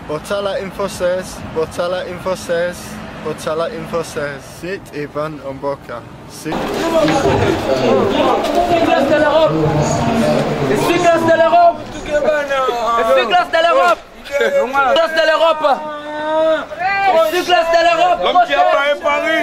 Botala Info 16, Botala Info 16, Botala Info 16. C'est Evan Omboka. C'est classe de l'Europe. C'est classe de l'Europe. C'est classe de l'Europe. Classe de l'Europe. C'est classe de l'Europe. L'homme qui a pas un pari.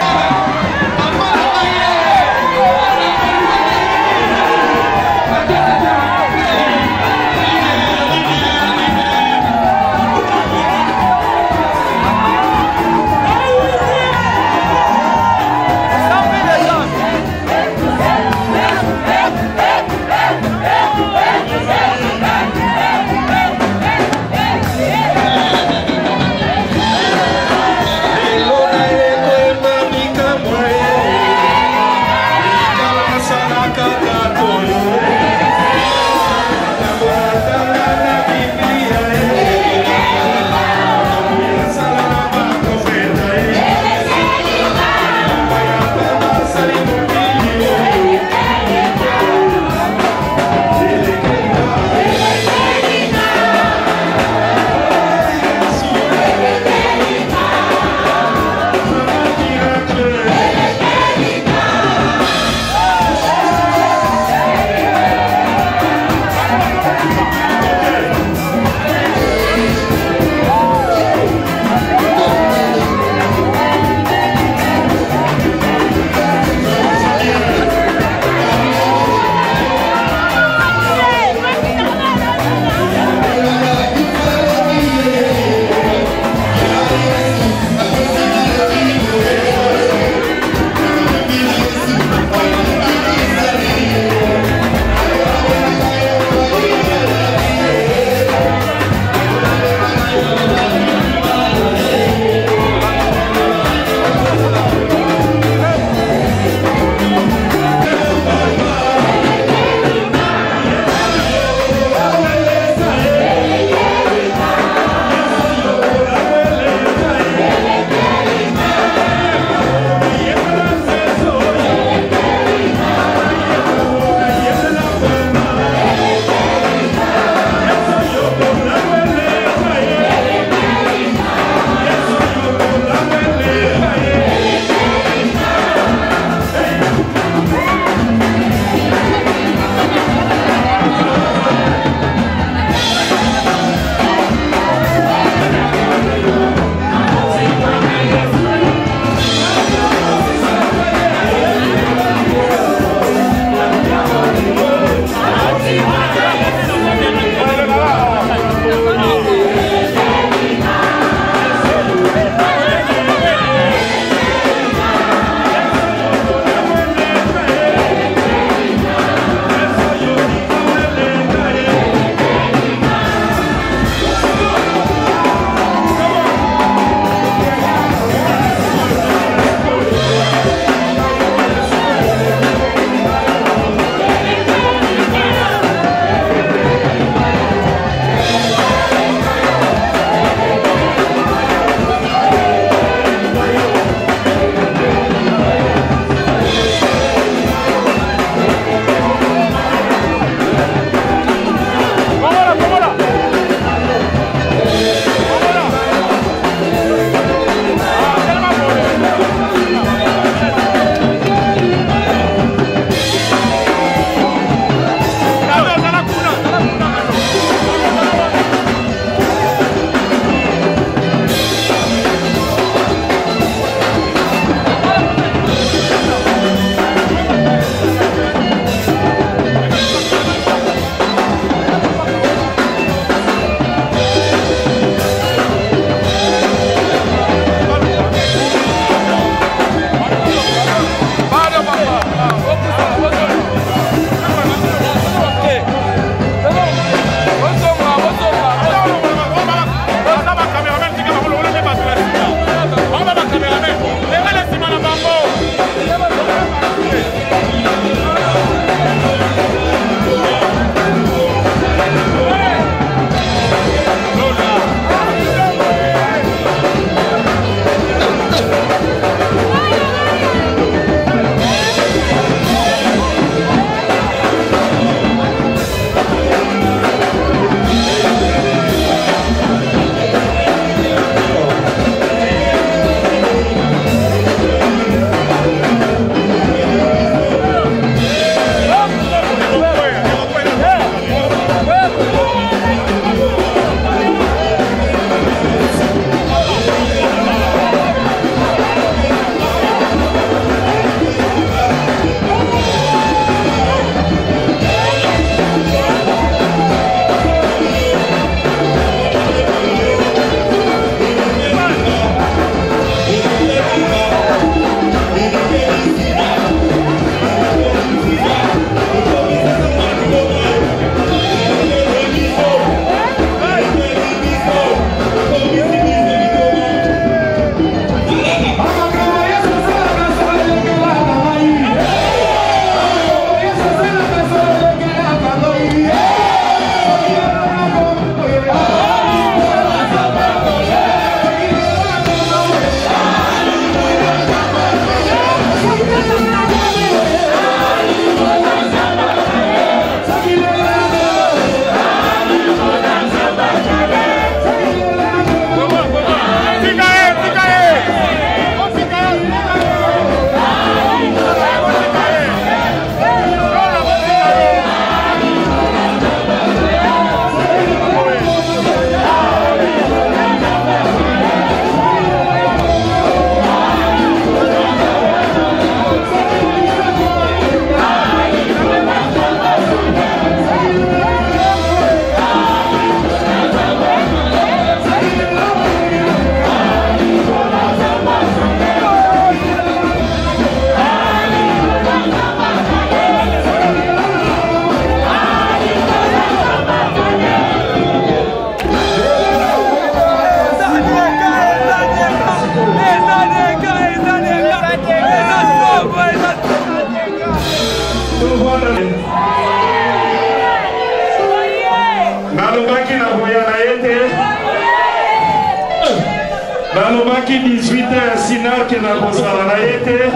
qui 18h sinon que la console a été.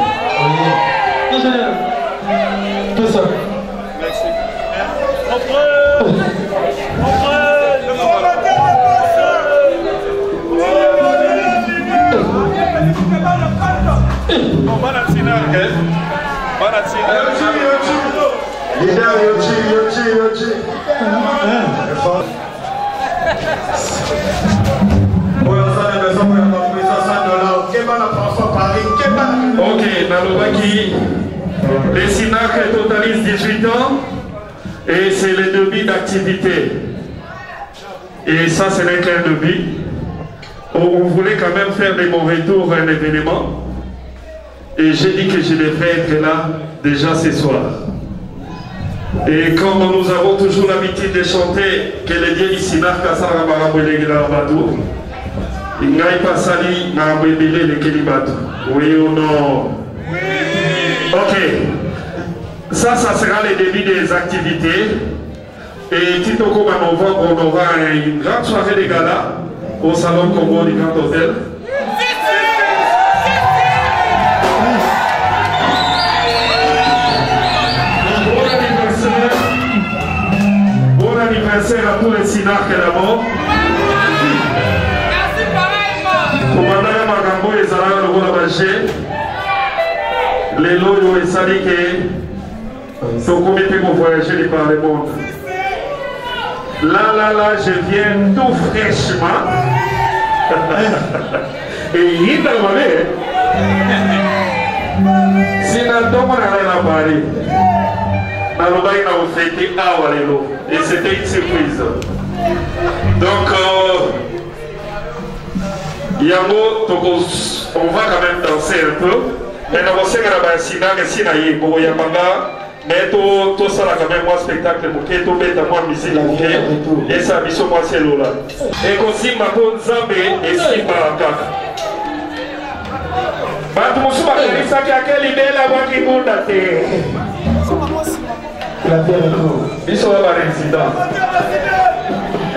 Tout ça. Merci. Ok, Nalobaki, les SINAC totalisent 18 ans et c'est le début d'activité. Et ça, c'est n'est qu'un début. On voulait quand même faire des bons retours à un événement. Et j'ai dit que je devrais être là déjà ce soir. Et comme nous avons toujours l'habitude de chanter que les dieux ici n'a qu'à ça, il n'y a pas sali, le Kelibatu. Oui ou non? Oui. Ok. Ça sera le début des activités. Et Tito comme en novembre, on aura une grande soirée de gala au Salon Congo du Grand Hôtel. Bon anniversaire à tous les SINAC d'abord. Commandant Magambo et Zara le Goulabaché. Les loyaux et Salike sont comité pour voyager par le monde. Là, je viens tout fraîchement. Et il est allé. Si nous sommes à Paris, nous avons fêté à Walélo. Et c'était une surprise. Donc, Yamo, on va quand même danser un peu. Mais nous avons fait un Sina, pour Yamanga. Mais tout ça, quand même, moi, spectacle, pour que tout bête à moi, musique, et ça, mission, moi, c'est là. Et aussi, ma bonne Zambé, et si, Baraka. Bantu ça qui a quelle idée là-bas qui monte à terre. Ils sont là, résidents.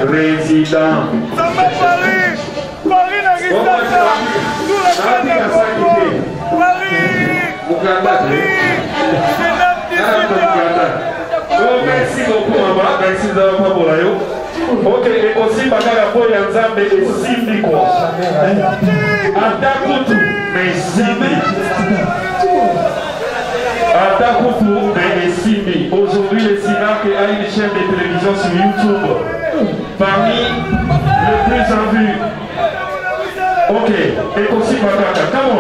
Résidents. Paris, merci beaucoup, maman. Merci d'avoir pour la ok, et aussi, Bagara Boy Nzambe et Simbi quoi. Atakutu, mais Simbi. Atakutu, mais Simbi. Aujourd'hui, le SINAC a une chaîne de télévision sur YouTube. Parmi les plus en vue. Ok, et aussi, Bagara, come on.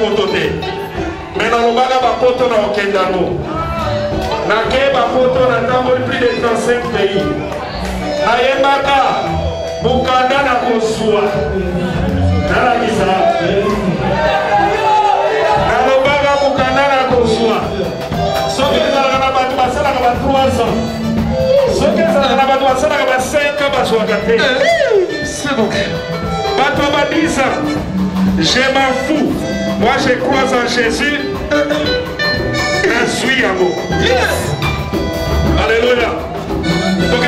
moto te. Mais dans le baga bapoto na okendano. Na ke bapoto na tamboli plus de 35 pays. Na yembaka bukanda na kosua. Na la kisa. Na le baga bukanda na kosua. Soki ezalaka na bato basalaka ba 3 ans. Soki ezalaka na bato basalaka ba 5 ans bazwaka te. C'est bon. Bato ba 10 ans. Je m'en fous. Moi je crois en Jésus. Grâce à vous. Yes. Alléluia. Ok.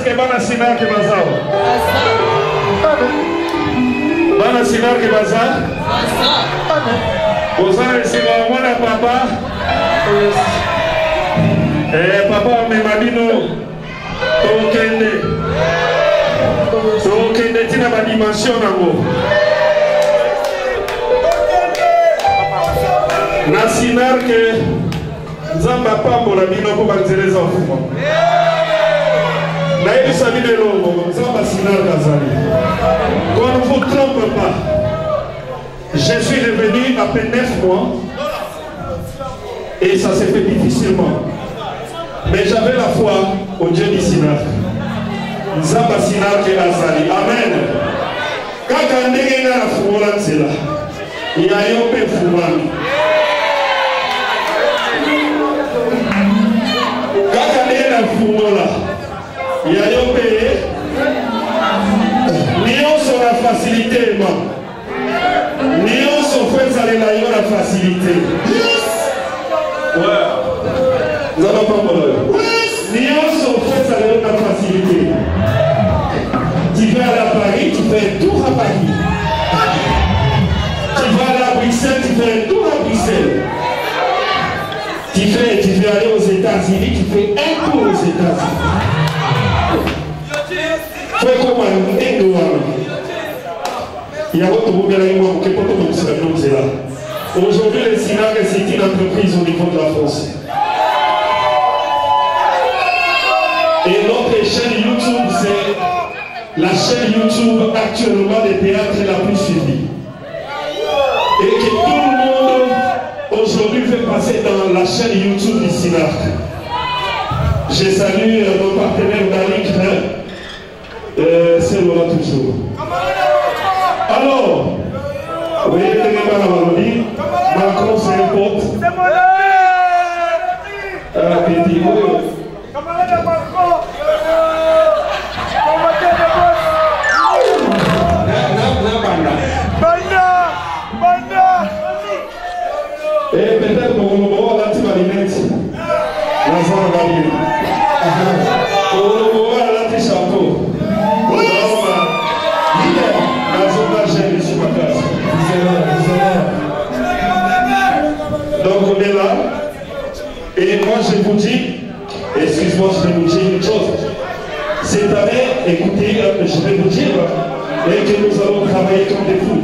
est-ce que Bana Sinar qui va ça? Bana Sinar qui va ça? Vous savez, c'est moi papa. Et papa m'a dit non. Tokende tina ma dimension nango. Na Sinar que Nzamba pambola bino ko banzeleza ofuma. Na yebi sabi de longo Nzamba Sinar kazali. Qu'on ne vous trompe pas. Je suis revenu après 9 mois et ça s'est fait difficilement. Mais j'avais la foi au Dieu du Sinar. Nzamba Sinar ke azali. Amen. Kaka ndenge na fumola nzela. Ya yo pe fumami. Kaka ndenge na fumola. Ya yo pe. Nyonso la facilité ma. Nyonso fwezalela yo la facilité. Ouais. Nzamba pambola. Nyonso fwezalela yo la facilité. Tu vas à Paris, tu fais un tour à Paris. Tu vas à Bruxelles, tu fais un tour à Bruxelles. Tu veux aller aux États-Unis, tu fais un tour aux États-Unis. Fais comme un Endoan. Il y a autre monde qui est là. Aujourd'hui, le Sinar c'est une entreprise au niveau de la France. Et notre chaîne YouTube, c'est la chaîne YouTube actuellement des théâtres la plus suivie. Et que tout le monde aujourd'hui fait passer dans la chaîne YouTube du Sinar. Je salue nos partenaires d'Alik, c'est Laura toujours. Alors, vous voyez que les Macron c'est un pote. Petit camarade Macron. Et peut-être qu'on va la marinette. La zone marine. On va la chapeau. La zone d'agent, je suis pas classe. Donc on est là. Et moi je vous dis, excuse-moi, je vais vous dire une chose. Cette année, écoutez, je vais vous dire, et que nous allons travailler comme des fous.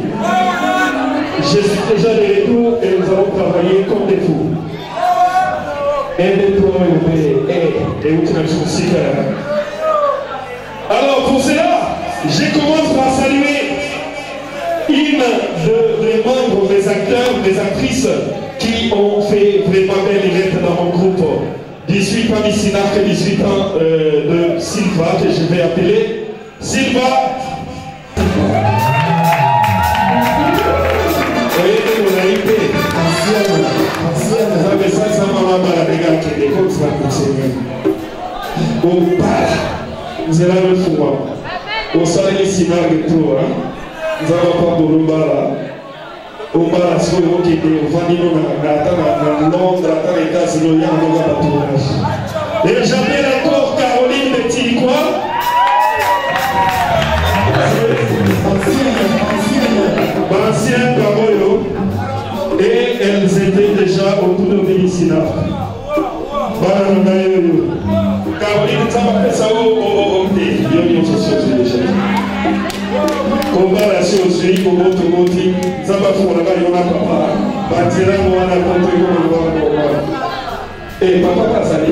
Je suis déjà de retour et nous allons travailler comme des fous. Alors pour cela, je commence par saluer une des membres, des acteurs, des actrices qui ont fait vraiment belle élève dans mon groupe. 18 parmi Sinar, 18 ans de Silva, que je vais appeler Silva. Nous allons le fouvoir. Au soleil, Sinar et tout. Nous allons pas pour le bar. Au bar, si vous voulez, on va dire dans Londres, dans les États-Unis, on va pas tourner. Et j'appelle encore Caroline de Tiliquois. Ancienne Caroline. Et elles étaient déjà autour de Vélicina. Caroline, ça va faire ça au thé. Il y a déjà. Combat la chirurgie, comment tout le monde dit, ça va faire la papa. Batira, moi, la contre, et papa Kazali.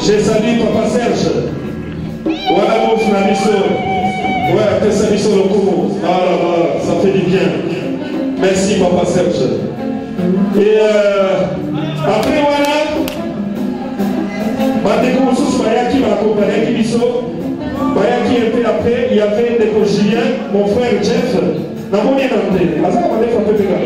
J'ai salué papa Serge. Voilà mon frère. Ouais, que ça lui soit le coup. Ah là, ça fait du bien. Merci papa Serge. Et après voilà, Bayaki m'a accompagné, qui Bayaki était après, il y avait des Julien, mon frère Jeff, n'a pas bien entendu. À ça, on va faire un peu de gars.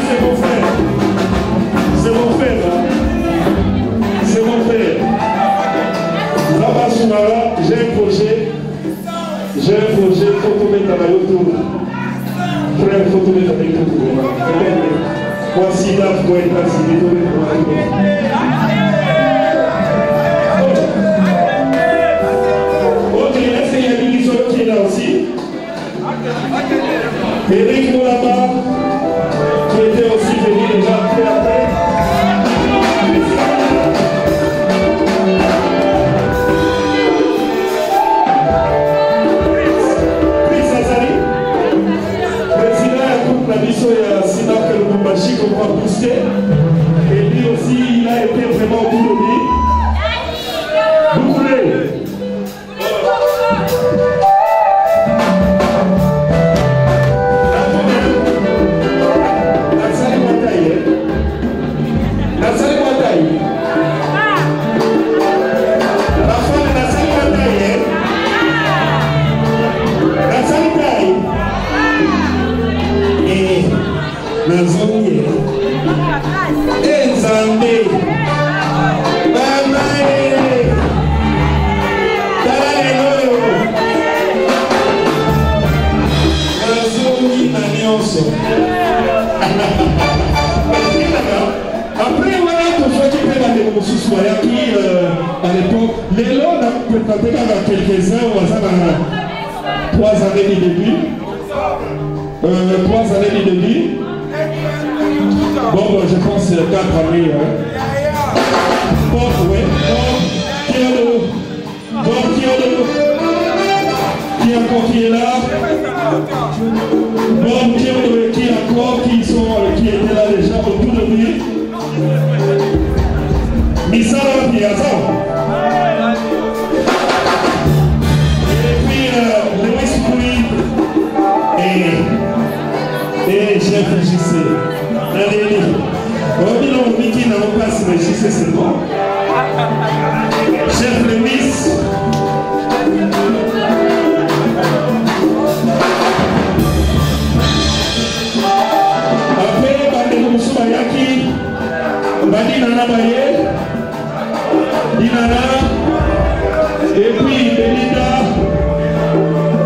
C'est mon frère. C'est mon frère. C'est mon frère. Là-bas, Soumara, j'ai un projet. J'ai un projet photo mettre à la YouTube. frère, il faut tout mettre avec tout. Voici là, vous pouvez être assis, tout mettre avec tout. Ok, là, c'est Yannick Isolo qui est là aussi. Eric Moulama, qui était aussi venu déjà après. Qu'on va booster. Et lui aussi, il a été vraiment au bout de lui. Vous voulez la salle bataille. La salle bataille. La femme de la salle bataille. La salle bataille. Et la zone. Après, voilà, tout ce qui peut aller au sous-soya qui, à l'époque, les lots, on a présenté dans quelques-uns, on va dans 3 années du début. 3 années du début. Bon, je pense 4 années. Bon, oui. Qui encore qui est là? Bon, qui encore qui étaient là déjà autour de lui? Misala Piazza. Et puis Lewis Pouy et Chef JC. Allez, on non, Mickey n'a pas passé le JC, c'est bon. Chef Lewis. Après, Bandeko Moussobayaki, Badinana Baye, Dinana, et puis Belinda,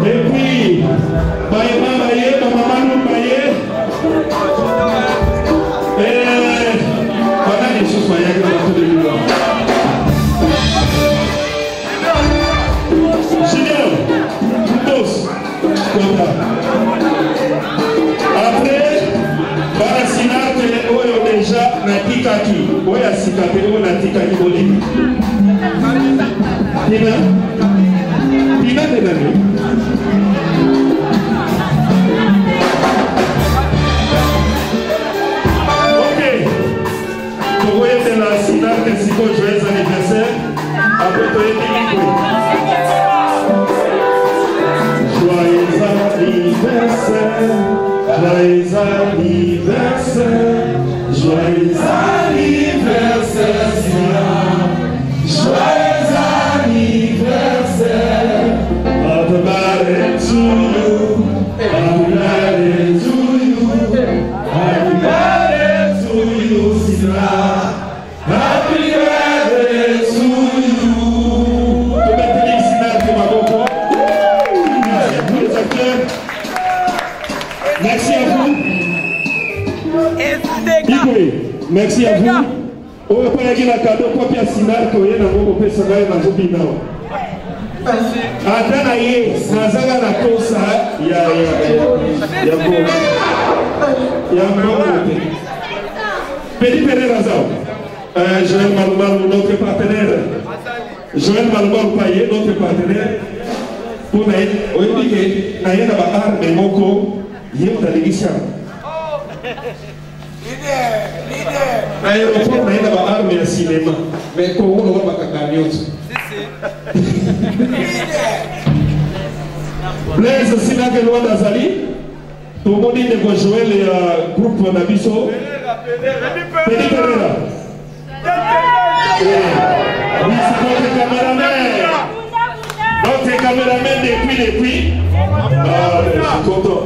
et puis Baïma Baye, Mamanou Baye, et Badani Moussobayaki dans tout le monde. Julien, tous, après, Barasinate, Oyo déjà, Natikaki, Oya Sikate, Oyo Natikaki Bolini. Tina? Tina de l'année. Ok. Vous voyez de la Sinate, c'est quoi, joyeux anniversaire. Après, tu es délivré. Joyeux anniversaire. Joyeux anniversaire, joyeux anniversaire, joyeux anniversaire. Happy birthday to you, happy birthday to you, happy birthday to you, Sina. Happy birthday to you. Tu peux te dire Sina qui m'a beaucoup. Merci à vous. Merci à vous. On va pas y aller cadeau pour Pia Sinar que vous avez dans personnel dans vos binômes. Attends, Nazaga na kosa, il y a Petit Pereira Zao. Joël Maloumar, notre partenaire. Joël Maloumar Paye, notre partenaire. Pour Naïd, on dit que Naïd a bahar de Moko. Il y a une délégation. L'aéroport n'a pas armé un cinéma. Mais comment on va pas gagner? Blaise Sinake Loa Dazali. Tout le monde est de jouer le groupe Nabiso. Petit Pereira. Oui, c'est notre caméraman. Notre caméraman depuis. Ah, je suis content.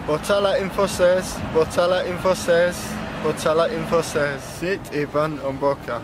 Botala Info 16, Botala Info 16. Botala Info 16. Sit Ivan Omboka.